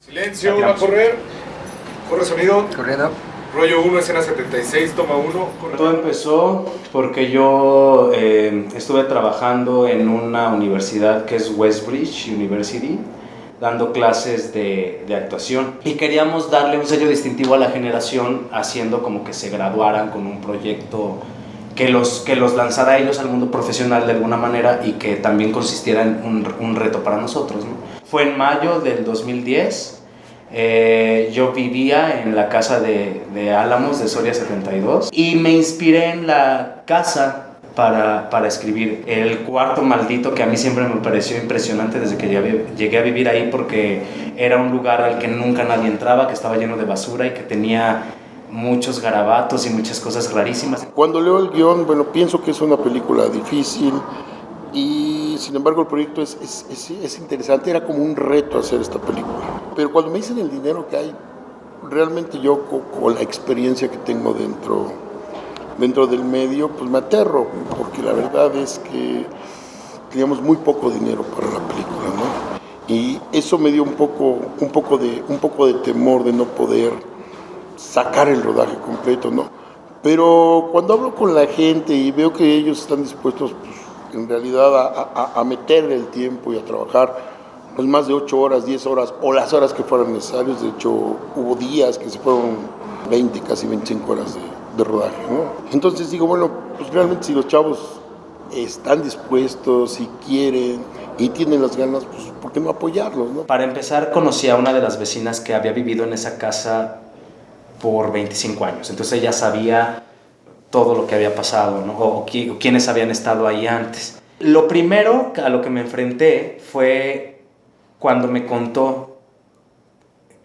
Silencio, va a correr. Corre sonido. Corriendo. Rollo 1, escena 76, toma 1. Todo empezó porque yo estuve trabajando en una universidad que es Westbridge University, dando clases de actuación. Y queríamos darle un sello distintivo a la generación, haciendo como que se graduaran con un proyecto que los lanzara a ellos al mundo profesional de alguna manera y que también consistiera en un reto para nosotros, ¿no? Fue en mayo del 2010. Yo vivía en la casa de Álamos de Soria 72 y me inspiré en la casa para escribir El Cuarto Maldito, que a mí siempre me pareció impresionante desde que llegué a vivir ahí, porque era un lugar al que nunca nadie entraba, que estaba lleno de basura y que tenía muchos garabatos y muchas cosas rarísimas. Cuando leo el guión, bueno, pienso que es una película difícil y sin embargo el proyecto es interesante, era como un reto hacer esta película. Pero cuando me dicen el dinero que hay, realmente yo con la experiencia que tengo dentro del medio, pues me aterro, porque la verdad es que teníamos muy poco dinero para la película, ¿no? Y eso me dio un poco de temor de no poder sacar el rodaje completo, ¿no? Pero cuando hablo con la gente y veo que ellos están dispuestos, pues, en realidad a meterle el tiempo y a trabajar pues más de 8 horas, 10 horas o las horas que fueran necesarias. De hecho, hubo días que se fueron 20, casi 25 horas de rodaje, ¿no? Entonces digo, bueno, pues realmente si los chavos están dispuestos y quieren y tienen las ganas, pues ¿por qué no apoyarlos, no? Para empezar, conocí a una de las vecinas que había vivido en esa casa por 25 años, entonces ella sabía todo lo que había pasado, ¿no? o quiénes habían estado ahí antes. Lo primero a lo que me enfrenté fue cuando me contó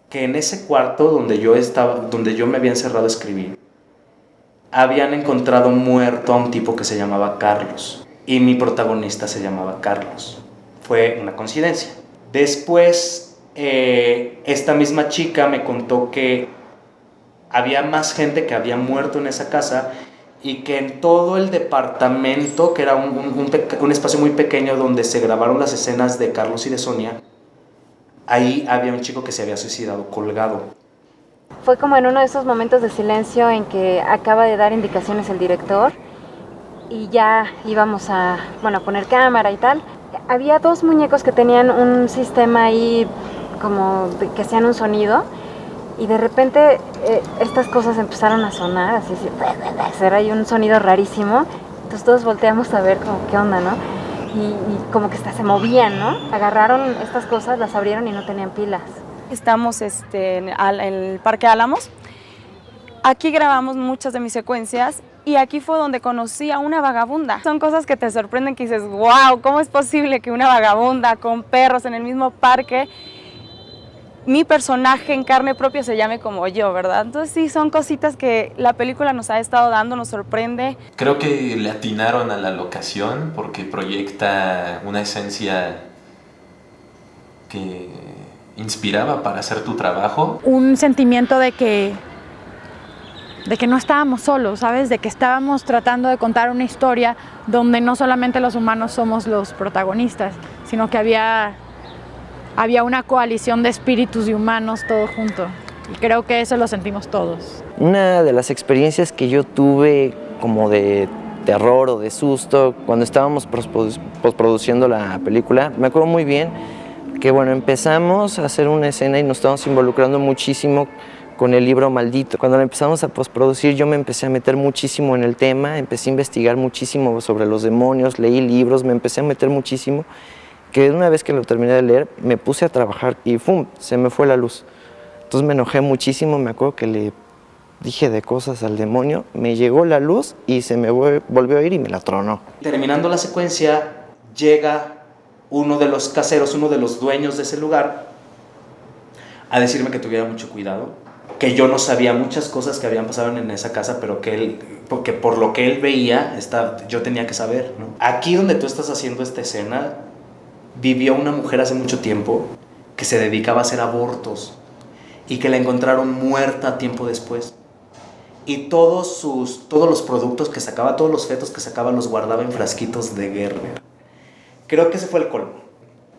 que en ese cuarto donde yo me había encerrado a escribir, habían encontrado muerto a un tipo que se llamaba Carlos, y mi protagonista se llamaba Carlos. Fue una coincidencia. Después, esta misma chica me contó que había más gente que había muerto en esa casa y que en todo el departamento, que era un espacio muy pequeño donde se grabaron las escenas de Carlos y de Sonia, ahí había un chico que se había suicidado colgado. Fue como en uno de esos momentos de silencio en que acaba de dar indicaciones el director y ya íbamos a poner cámara y tal. Había 2 muñecos que tenían un sistema ahí como que hacían un sonido. Y de repente estas cosas empezaron a sonar, así, era ahí un sonido rarísimo. Entonces todos volteamos a ver como qué onda, ¿no? Y como que hasta se movían, ¿no? Agarraron estas cosas, las abrieron y no tenían pilas. Estamos en el Parque Álamos. Aquí grabamos muchas de mis secuencias y aquí fue donde conocí a una vagabunda. Son cosas que te sorprenden, que dices, wow, ¿cómo es posible que una vagabunda con perros en el mismo parque, mi personaje en carne propia se llame como yo, ¿verdad? Entonces sí, son cositas que la película nos ha estado dando, nos sorprende. Creo que le atinaron a la locación porque proyecta una esencia que inspiraba para hacer tu trabajo. Un sentimiento de que no estábamos solos, ¿sabes? De que estábamos tratando de contar una historia donde no solamente los humanos somos los protagonistas, sino que había una coalición de espíritus y humanos todo junto. Y creo que eso lo sentimos todos. Una de las experiencias que yo tuve como de terror o de susto cuando estábamos postproduciendo la película, me acuerdo muy bien que empezamos a hacer una escena y nos estábamos involucrando muchísimo con el libro Maldito. Cuando la empezamos a postproducir yo me empecé a meter muchísimo en el tema, empecé a investigar muchísimo sobre los demonios, leí libros, me empecé a meter muchísimo, que una vez que lo terminé de leer me puse a trabajar y ¡fum!, se me fue la luz. Entonces me enojé muchísimo, me acuerdo que le dije de cosas al demonio, me llegó la luz y se me volvió a ir y me la tronó. Terminando la secuencia, llega uno de los caseros, uno de los dueños de ese lugar, a decirme que tuviera mucho cuidado, que yo no sabía muchas cosas que habían pasado en esa casa, pero porque por lo que él veía, yo tenía que saber, ¿no? Aquí donde tú estás haciendo esta escena, vivió una mujer hace mucho tiempo que se dedicaba a hacer abortos y que la encontraron muerta tiempo después. Y todos los productos que sacaba, todos los fetos que sacaba, los guardaba en frasquitos de Gerber. Creo que ese fue el colmo.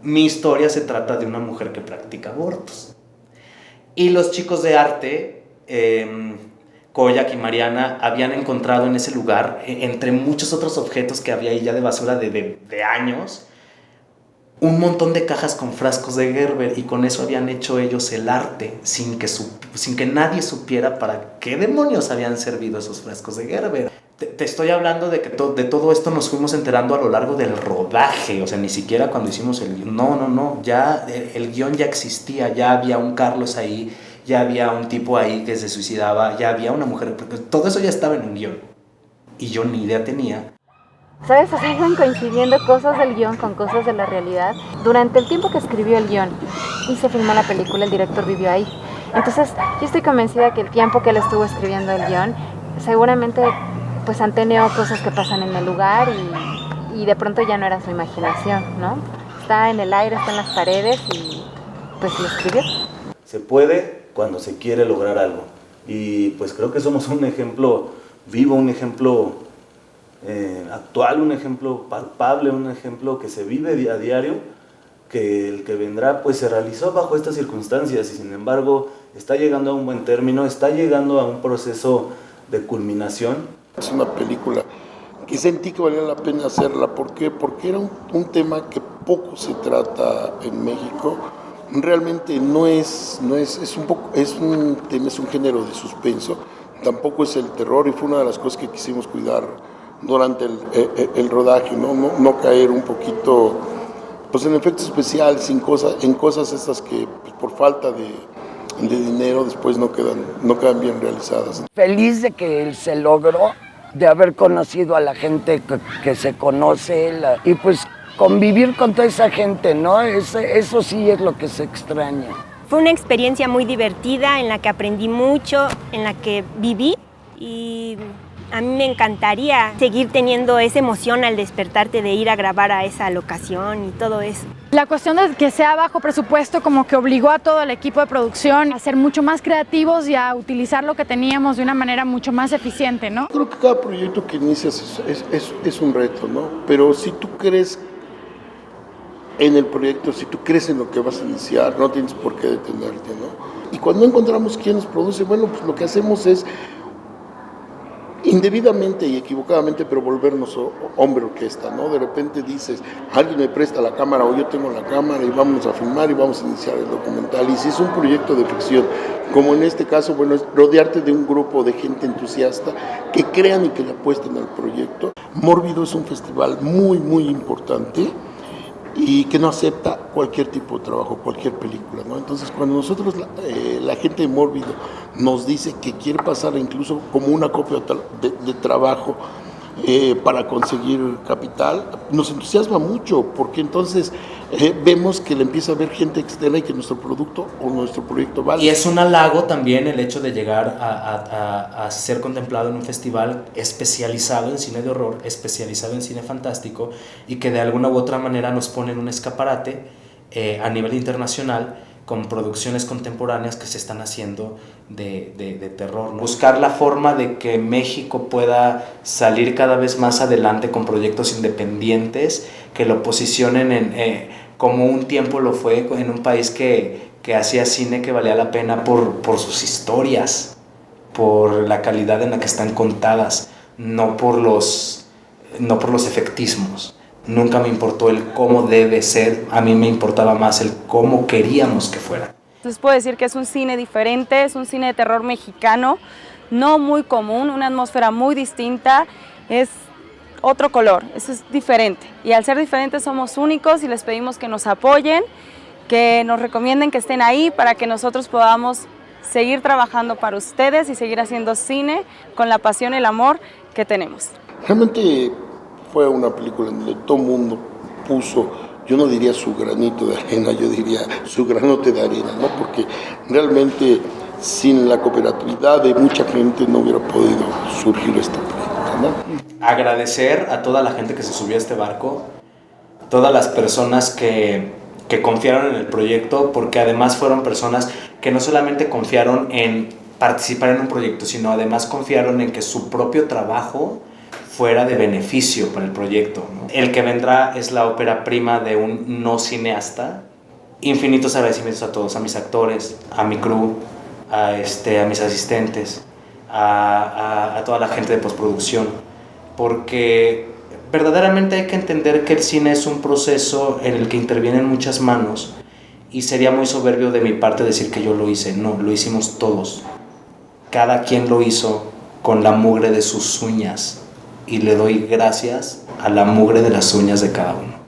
Mi historia se trata de una mujer que practica abortos. Y los chicos de arte, Koyak y Mariana, habían encontrado en ese lugar, entre muchos otros objetos que había ahí ya de basura de años, un montón de cajas con frascos de Gerber, y con eso habían hecho ellos el arte sin que nadie supiera para qué demonios habían servido esos frascos de Gerber. Te estoy hablando de que de todo esto nos fuimos enterando a lo largo del rodaje, o sea, ni siquiera cuando hicimos el guión. No, ya el guión ya existía, ya había un Carlos ahí, ya había un tipo ahí que se suicidaba, ya había una mujer, todo eso ya estaba en un guión. Y yo ni idea tenía. ¿Sabes? O sea, iban coincidiendo cosas del guión con cosas de la realidad. Durante el tiempo que escribió el guión y se filmó la película, el director vivió ahí. Entonces, yo estoy convencida que el tiempo que él estuvo escribiendo el guión, seguramente pues anteneó cosas que pasan en el lugar y de pronto ya no era su imaginación, ¿no? Está en el aire, está en las paredes y pues lo escribió. Se puede cuando se quiere lograr algo. Y pues creo que somos un ejemplo vivo, un ejemplo actual, un ejemplo palpable, un ejemplo que se vive a diario, que el que vendrá pues se realizó bajo estas circunstancias y sin embargo está llegando a un buen término, está llegando a un proceso de culminación. Es una película que sentí que valía la pena hacerla. ¿Por qué? Porque era un tema que poco se trata en México. Realmente es un género de suspenso, tampoco es el terror, y fue una de las cosas que quisimos cuidar durante el rodaje, no caer un poquito pues en efectos especiales, en cosas estas que pues, por falta de dinero después no quedan bien realizadas. Feliz de que se logró, de haber conocido a la gente que se conoce y pues convivir con toda esa gente, ¿no? Eso sí es lo que se extraña. Fue una experiencia muy divertida en la que aprendí mucho, en la que viví, y a mí me encantaría seguir teniendo esa emoción al despertarte de ir a grabar a esa locación y todo eso. La cuestión de que sea bajo presupuesto como que obligó a todo el equipo de producción a ser mucho más creativos y a utilizar lo que teníamos de una manera mucho más eficiente, ¿no? Creo que cada proyecto que inicias es un reto, ¿no? Pero si tú crees en el proyecto, si tú crees en lo que vas a iniciar, no tienes por qué detenerte, ¿no? Y cuando encontramos quienes produce, bueno, pues lo que hacemos es indebidamente y equivocadamente, pero volvernos hombre orquesta, ¿no? De repente dices, alguien me presta la cámara o yo tengo la cámara y vamos a filmar y vamos a iniciar el documental. Y si es un proyecto de ficción, como en este caso, bueno, es rodearte de un grupo de gente entusiasta que crean y que le apuesten al proyecto. Mórbido es un festival muy, muy importante y que no acepta cualquier tipo de trabajo, cualquier película, ¿no? Entonces, cuando nosotros, la gente de Mórbido nos dice que quiere pasar incluso como una copia de trabajo para conseguir capital, nos entusiasma mucho, porque entonces vemos que le empieza a ver gente externa y que nuestro producto o nuestro proyecto vale. Y es un halago también el hecho de llegar a ser contemplado en un festival especializado en cine de horror, especializado en cine fantástico, y que de alguna u otra manera nos pone en un escaparate a nivel internacional con producciones contemporáneas que se están haciendo de terror, ¿no? Buscar la forma de que México pueda salir cada vez más adelante con proyectos independientes que lo posicionen como un tiempo lo fue en un país que hacía cine que valía la pena por sus historias, por la calidad en la que están contadas, no por los efectismos. Nunca me importó el cómo debe ser, a mí me importaba más el cómo queríamos que fuera. Entonces puedo decir que es un cine diferente, es un cine de terror mexicano, no muy común, una atmósfera muy distinta, es otro color, eso es diferente. Y al ser diferentes somos únicos y les pedimos que nos apoyen, que nos recomienden que estén ahí para que nosotros podamos seguir trabajando para ustedes y seguir haciendo cine con la pasión y el amor que tenemos. Realmente fue una película en donde todo el mundo puso, yo no diría su granito de arena, yo diría su granote de arena, ¿no? Porque realmente sin la cooperatividad de mucha gente no hubiera podido surgir esta película, ¿no? Agradecer a toda la gente que se subió a este barco, todas las personas que confiaron en el proyecto, porque además fueron personas que no solamente confiaron en participar en un proyecto, sino además confiaron en que su propio trabajo fuera de beneficio para el proyecto, ¿no? El que vendrá es la ópera prima de un no cineasta, infinitos agradecimientos a todos, a mis actores, a mi crew, a mis asistentes, a toda la gente de postproducción, porque verdaderamente hay que entender que el cine es un proceso en el que intervienen muchas manos, y sería muy soberbio de mi parte decir que yo lo hice. No, lo hicimos todos. Cada quien lo hizo con la mugre de sus uñas, y le doy gracias a la mugre de las uñas de cada uno.